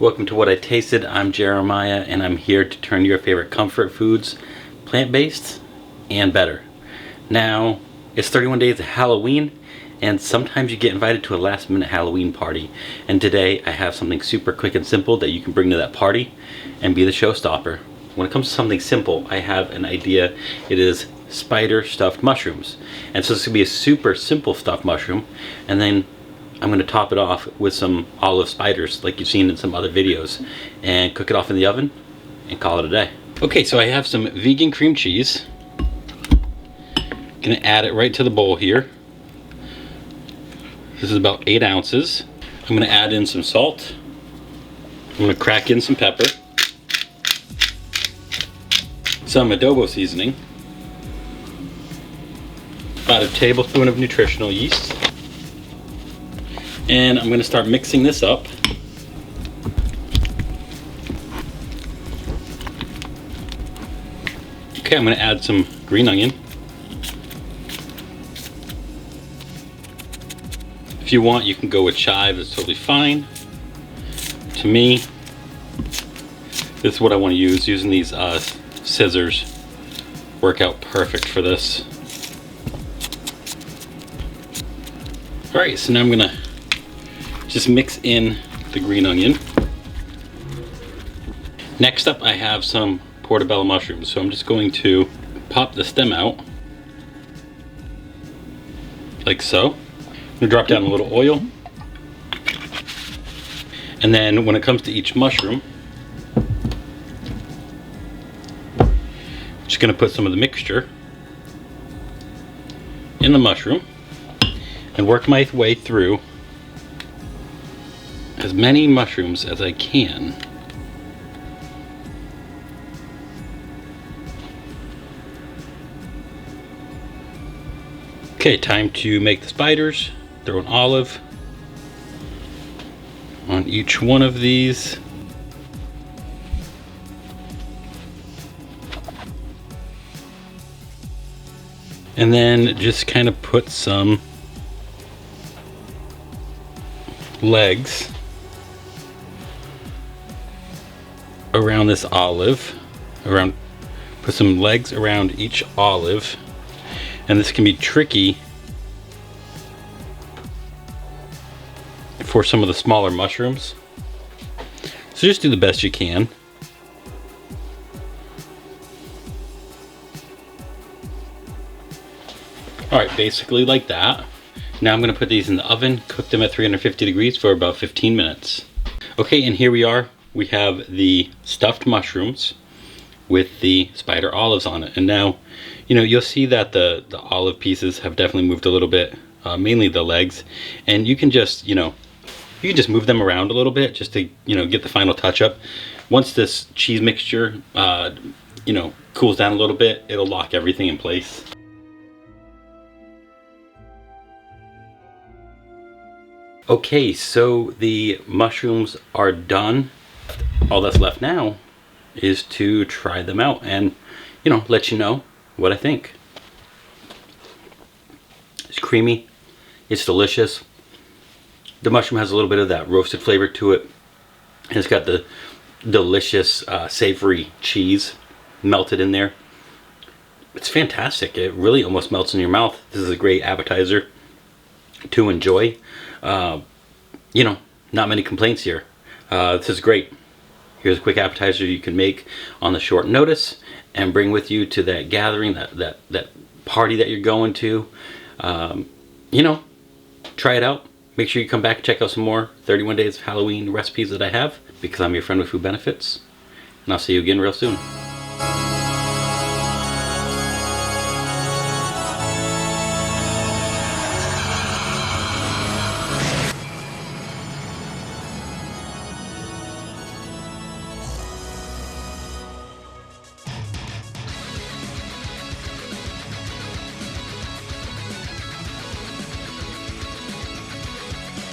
Welcome to What I Tasted. I'm Jeremiah, and I'm here to turn your favorite comfort foods plant-based and better. Now, it's 31 days of Halloween, and sometimes you get invited to a last-minute Halloween party. And today, I have something super quick and simple that you can bring to that party and be the showstopper. When it comes to something simple, I have an idea. It is spider stuffed mushrooms. And so this could be a super simple stuffed mushroom, and then I'm going to top it off with some olive spiders like you've seen in some other videos and cook it off in the oven and call it a day. Okay, so I have some vegan cream cheese. Gonna add it right to the bowl here. This is about 8 ounces. I'm gonna add in some salt. I'm gonna crack in some pepper. Some adobo seasoning. About a tablespoon of nutritional yeast. And I'm going to start mixing this up. Okay, I'm going to add some green onion. If you want, you can go with chive, it's totally fine. To me, this is what I want to use. Using these scissors work out perfect for this. Alright, so now I'm going to just mix in the green onion. Next up, I have some portobello mushrooms. So I'm just going to pop the stem out, like so. I'm gonna drop down a little oil. And then when it comes to each mushroom, I'm just gonna put some of the mixture in the mushroom and work my way through as many mushrooms as I can. Okay, time to make the spiders. Throw an olive on each one of these. And then just kind of put some legs around this olive, put some legs around each olive. And this can be tricky for some of the smaller mushrooms, so just do the best you can. Alright, basically like that. Now I'm going to put these in the oven, cook them at 350 degrees for about 15 minutes. Okay, and here we are. We have the stuffed mushrooms with the spider olives on it. And now, you'll see that the olive pieces have definitely moved a little bit, mainly the legs. And you can just, you can just move them around a little bit just to, get the final touch up. Once this cheese mixture, cools down a little bit, it'll lock everything in place. Okay, so the mushrooms are done. All that's left now is to try them out and, let you know what I think. It's creamy, it's delicious. The mushroom has a little bit of that roasted flavor to it. And it's got the delicious savory cheese melted in there. It's fantastic. It really almost melts in your mouth. This is a great appetizer to enjoy. Not many complaints here. This is great. Here's a quick appetizer you can make on the short notice and bring with you to that gathering, that party that you're going to. Try it out. Make sure you come back and check out some more 31 days of Halloween recipes that I have, because I'm your friend with food benefits. And I'll see you again real soon.